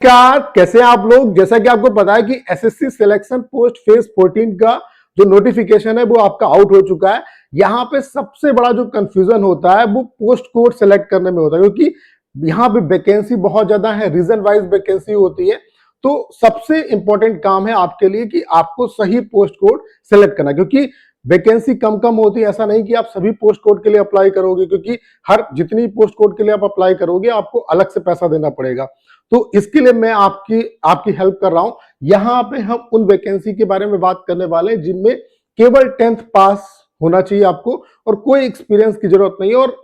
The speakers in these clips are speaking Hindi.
क्या कैसे हैं आप लोग। जैसा कि आपको पता है कि एसएससी सिलेक्शन पोस्ट फेज 14 का जो नोटिफिकेशन है वो आपका आउट हो चुका है। यहाँ पे सबसे बड़ा जो कंफ्यूजन होता है वो पोस्ट कोड सेलेक्ट करने में होता है, क्योंकि यहाँ पे वैकेंसी बहुत ज्यादा है, रीजन वाइज वैकेंसी होती है। तो सबसे इंपॉर्टेंट काम है आपके लिए कि आपको सही पोस्ट कोड सेलेक्ट करना, क्योंकि वैकेंसी कम कम होती है। ऐसा नहीं कि आप सभी पोस्ट कोड के लिए अप्लाई करोगे, क्योंकि हर जितनी पोस्ट कोड के लिए आप अप्लाई करोगे आपको अलग से पैसा देना पड़ेगा। तो इसके लिए मैं आपकी आपकी हेल्प कर रहा हूं। यहां पे हम उन वैकेंसी के बारे में बात करने वाले हैं जिनमें केवल 10th पास होना चाहिए आपको और कोई एक्सपीरियंस की जरूरत नहीं है। और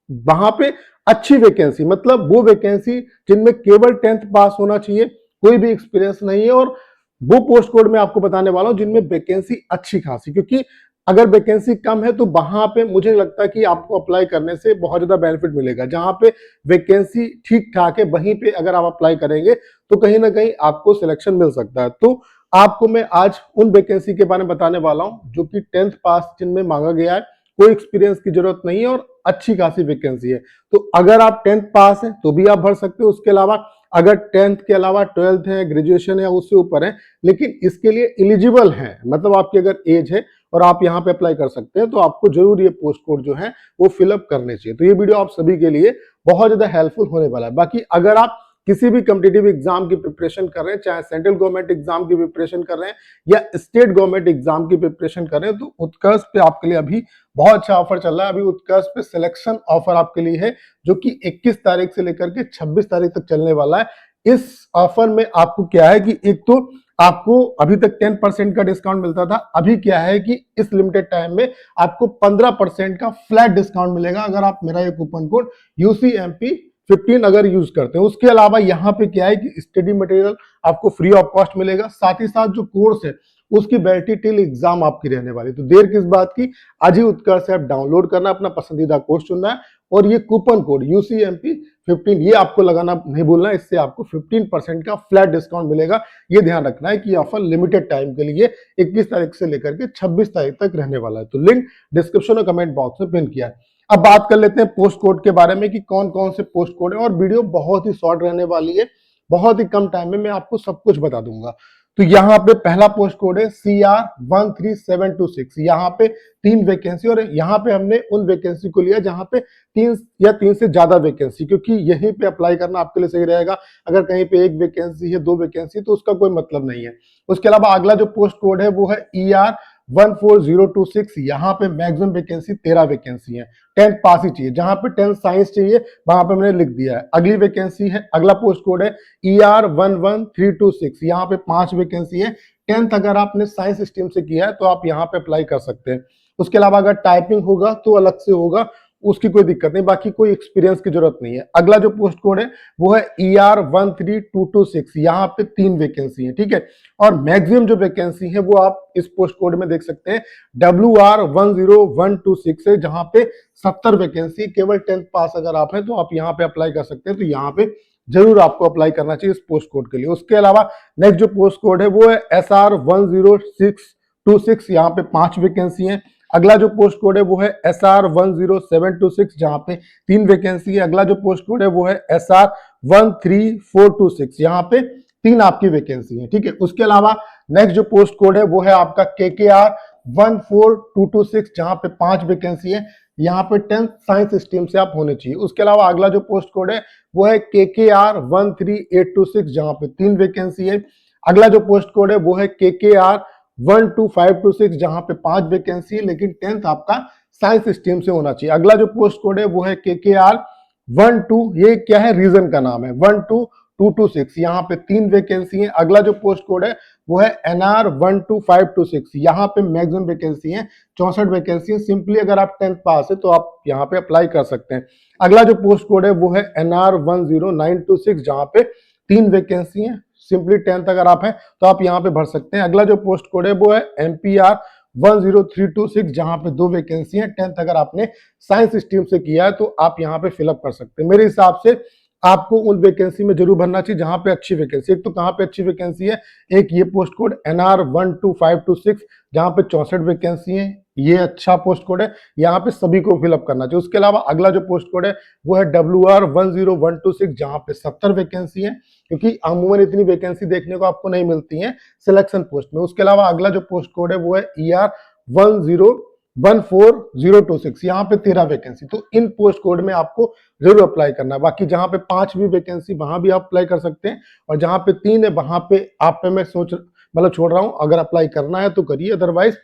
वहां पे अच्छी वैकेंसी मतलब वो वैकेंसी जिनमें केवल 10th पास होना चाहिए, कोई भी एक्सपीरियंस नहीं है। और वो पोस्ट कोड मैं आपको बताने वाला हूं जिनमें वैकेंसी अच्छी खासी, क्योंकि अगर वैकेंसी कम है तो वहां पे मुझे लगता है कि आपको अप्लाई करने से बहुत ज्यादा बेनिफिट मिलेगा। जहां पे वैकेंसी ठीक ठाक है वहीं पे अगर आप अप्लाई करेंगे तो कहीं ना कहीं आपको सिलेक्शन मिल सकता है। तो आपको मैं आज उन वैकेंसी के बारे में बताने वाला हूं जो कि 10th पास जिनमें मांगा गया है, कोई एक्सपीरियंस की जरूरत नहीं है और अच्छी खासी वैकेंसी है। तो अगर आप 10th पास है तो भी आप भर सकते हो। उसके अलावा अगर 10th के अलावा 12th है, ग्रेजुएशन है, उससे ऊपर है, लेकिन इसके लिए एलिजिबल है, मतलब आपकी अगर एज है और आप यहाँ पे अप्लाई कर सकते हैं, तो आपको जरूर ये पोस्ट कोड जो है वो फिलअप करने चाहिए। तो ये वीडियो आप सभी के लिए बहुत ज्यादा हेल्पफुल होने वाला है। बाकी अगर आप किसी भी कॉम्पिटिटिव एग्जाम की प्रिपरेशन कर रहे हैं, चाहे सेंट्रल गवर्नमेंट एग्जाम की प्रिपरेशन कर रहे हैं या स्टेट गवर्नमेंट एग्जाम की प्रिपरेशन कर रहे हैं, तो उत्कर्ष पे आपके लिए अभी बहुत अच्छा ऑफर चल रहा है। अभी उत्कर्ष पे सिलेक्शन ऑफर आपके लिए है जो कि 21 तारीख से लेकर के 26 तारीख तक चलने वाला है। इस ऑफर में आपको क्या है कि एक तो आपको अभी तक 10% का डिस्काउंट मिलता था, अभी क्या है कि इस लिमिटेड टाइम में आपको 15% का फ्लैट डिस्काउंट मिलेगा अगर आप मेरा ये कूपन कोड UCMP15 अगर यूज करते हैं। उसके अलावा यहाँ पे क्या है कि स्टडी मटेरियल आपको फ्री ऑफ कॉस्ट मिलेगा, साथ ही साथ जो कोर्स है उसकी वैलिडिटी टिल एग्जाम आपकी रहने वाली। तो देर किस बात की, आज ही उत्कर्ष ऐप डाउनलोड करना, अपना पसंदीदा कोर्स चुनना है और ये कूपन कोड UCMP15 ये आपको लगाना नहीं भूलना है। इससे आपको 15% का फ्लैट डिस्काउंट मिलेगा। ये ध्यान रखना है कि ऑफर लिमिटेड टाइम के लिए 21 तारीख से लेकर के 26 तारीख तक रहने वाला है। तो लिंक डिस्क्रिप्शन और कमेंट बॉक्स में पिन किया है। अब बात कर लेते हैं पोस्ट कोड के बारे में कि कौन कौन से पोस्ट कोड है, और वीडियो बहुत ही शॉर्ट रहने वाली है, बहुत ही कम टाइम में मैं आपको सब कुछ बता दूंगा। तो यहाँ पे पहला पोस्ट कोड है CR13726। यहाँ पे 3 वैकेंसी, और यहाँ पे हमने उन वैकेंसी को लिया जहाँ पे 3 या 3 से ज्यादा वैकेंसी, क्योंकि यहीं पे अप्लाई करना आपके लिए सही रहेगा। अगर कहीं पे 1 वैकेंसी है, 2 वैकेंसी, तो उसका कोई मतलब नहीं है। उसके अलावा अगला जो पोस्ट कोड है वो है ER14026। यहाँ पे मैक्सिमम वैकेंसी 13 वैकेंसी है, 10th पास ही चाहिए। जहां पे 10th साइंस चाहिए वहां पे मैंने लिख दिया है। अगली वैकेंसी है, अगला पोस्ट कोड है ER11326। यहाँ पे 5 वैकेंसी है। 10th अगर आपने साइंस स्ट्रीम से किया है तो आप यहाँ पे अप्लाई कर सकते हैं। उसके अलावा अगर टाइपिंग होगा तो अलग से होगा, उसकी कोई दिक्कत नहीं, बाकी कोई एक्सपीरियंस की जरूरत नहीं है। अगला जो पोस्ट कोड है वो है ER13226। यहाँ पे 3 वैकेंसी है, ठीक है। और मैक्सिमम जो वैकेंसी है वो आप इस पोस्ट कोड में देख सकते हैं, WR10126 है, जहां पे 70 वैकेंसी। केवल 10th पास अगर आप हैं तो आप यहाँ पे अप्लाई कर सकते हैं। तो यहाँ पे जरूर आपको अप्लाई करना चाहिए इस पोस्ट कोड के लिए। उसके अलावा नेक्स्ट जो पोस्ट कोड है वो है SR10626। यहाँ पे 5 वैकेंसी है। अगला जो पोस्ट कोड है वो है SR10726, जहां पे 3 वैकेंसी है। अगला जो पोस्ट कोड है वो है SR13426। यहाँ पे 3 आपकी वैकेंसी है, ठीक है। उसके अलावा नेक्स्ट जो पोस्ट कोड है वो है आपका KKR14226, जहां पे 5 वैकेंसी है। यहाँ पे 10th साइंस स्ट्रीम से आप होने चाहिए। उसके अलावा अगला जो पोस्ट कोड है वो है KKR13826, जहां पे 3 वैकेंसी है। अगला जो पोस्ट कोड है वो है KKR12526, जहां पे 5 वैकेंसी है, लेकिन 10th आपका साइंस स्ट्रीम से होना चाहिए। अगला जो पोस्ट कोड है वो है KKR12, ये क्या है, रीजन का नाम है, 12226। यहाँ पे 3 वैकेंसी है। अगला जो पोस्ट कोड है वो है NR12526। यहाँ पे मैक्सिमम वैकेंसी है, 64 वैकेंसी है। सिंपली अगर आप 10th पास है तो आप यहाँ पे अप्लाई कर सकते हैं। अगला जो पोस्ट कोड है वो है NR10926, जहाँ पे 3 वैकेंसी है। सिंपली 10th अगर आप हैं तो आप यहाँ पे भर सकते हैं। अगला जो पोस्ट कोड है वो है MPR10326, जहां पे 2 वैकेंसी है। 10th अगर आपने साइंस स्ट्रीम से किया है तो आप यहाँ पे फिलअप कर सकते हैं। मेरे हिसाब से आपको उन वैकेंसी में जरूर भरना चाहिए जहां पे अच्छी वैकेंसी। एक तो कहां पे अच्छी वैकेंसी है, एक ये पोस्ट कोड NR12526 जहां पे 64 वैकेंसी है। ये अच्छा पोस्ट कोड है, यहाँ पे सभी को फिलअप करना चाहिए। उसके अलावा अगला जो पोस्ट कोड है वो है WR10126, जहाँ पे 70 वैकेंसी है, क्योंकि अमूमन इतनी वैकेंसी देखने को आपको नहीं मिलती है सिलेक्शन पोस्ट में। उसके अलावा अगला जो पोस्ट कोड है वो है ER1014026, यहाँ पे 13 वैकेंसी। तो इन पोस्ट कोड में आपको जरूर अप्लाई करना है। बाकी जहाँ पे 5 भी वैकेंसी वहां भी आप अप्लाई कर सकते हैं, और जहाँ पे 3 है वहां पे आप पे मैं छोड़ रहा हूँ, अगर अप्लाई करना है तो करिए, अदरवाइज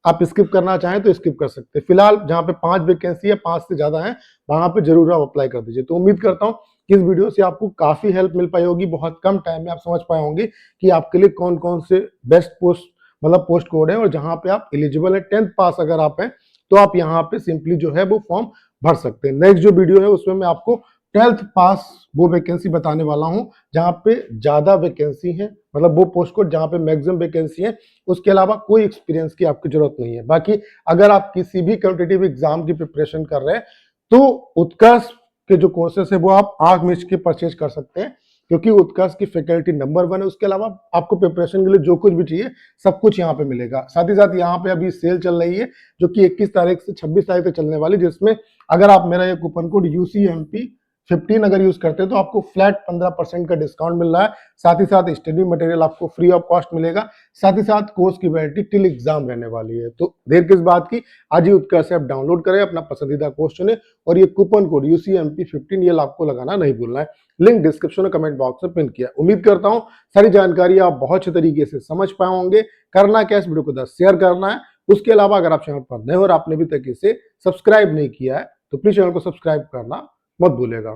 आप स्किप करना चाहें तो स्किप कर सकते हैं। फिलहाल जहां पे 5 वैकेंसी है, 5 से ज्यादा है, वहां पे जरूर आप अप्लाई कर दीजिए। तो उम्मीद करता हूं कि इस वीडियो से आपको काफी हेल्प मिल पाई होगी। बहुत कम टाइम में आप समझ पाए होंगे कि आपके लिए कौन कौन से बेस्ट पोस्ट कोड है, और जहां पे आप एलिजिबल है। 10th पास अगर आप हैं तो आप यहाँ पे सिंपली जो है वो फॉर्म भर सकते हैं। नेक्स्ट जो वीडियो है उसमें मैं आपको 12th पास वो वैकेंसी बताने वाला हूं जहां पे ज्यादा वैकेंसी है, मतलब वो पोस्ट कोड जहां पे मैक्सिमम वैकेंसी है। उसके अलावा कोई एक्सपीरियंस की आपकी जरूरत नहीं है। बाकी अगर आप किसी भी कॉम्पिटिटिव एग्जाम की प्रिपरेशन कर रहे हैं तो उत्कर्ष के जो कोर्सेस है वो आप आंख मीच के परचेज कर सकते हैं, क्योंकि उत्कर्ष की फैकल्टी नंबर 1 है। उसके अलावा आपको प्रिपरेशन के लिए जो कुछ भी चाहिए सब कुछ यहाँ पे मिलेगा। साथ ही साथ यहाँ पे अभी सेल चल रही है जो कि 21 तारीख से 26 तारीख तक चलने वाली, जिसमें अगर आप मेरा ये कूपन कोड UCMP15 अगर यूज करते हैं तो आपको फ्लैट 15% का डिस्काउंट मिल रहा है। साथ ही साथ स्टडी मटेरियल आपको फ्री ऑफ कॉस्ट मिलेगा। साथ ही साथ कोर्स की वैलिडिटी टिल एग्जाम रहने वाली है। तो देर किस बात की, आज ही उत्कर्ष ऐप डाउनलोड करें, अपना पसंदीदा कोर्स चुने, और ये कूपन कोड UCMP15 ये आपको लगाना नहीं भूलना है। लिंक डिस्क्रिप्शन और कमेंट बॉक्स में पिन किया। उम्मीद करता हूं सारी जानकारी आप बहुत अच्छे तरीके से समझ पाए होंगे। करना क्या, इस वीडियो को 10 शेयर करना है। उसके अलावा अगर आप चैनल पर नए हो और आपने अभी तक इसे सब्सक्राइब नहीं किया है तो प्लीज चैनल को सब्सक्राइब करना मत भूलेगा।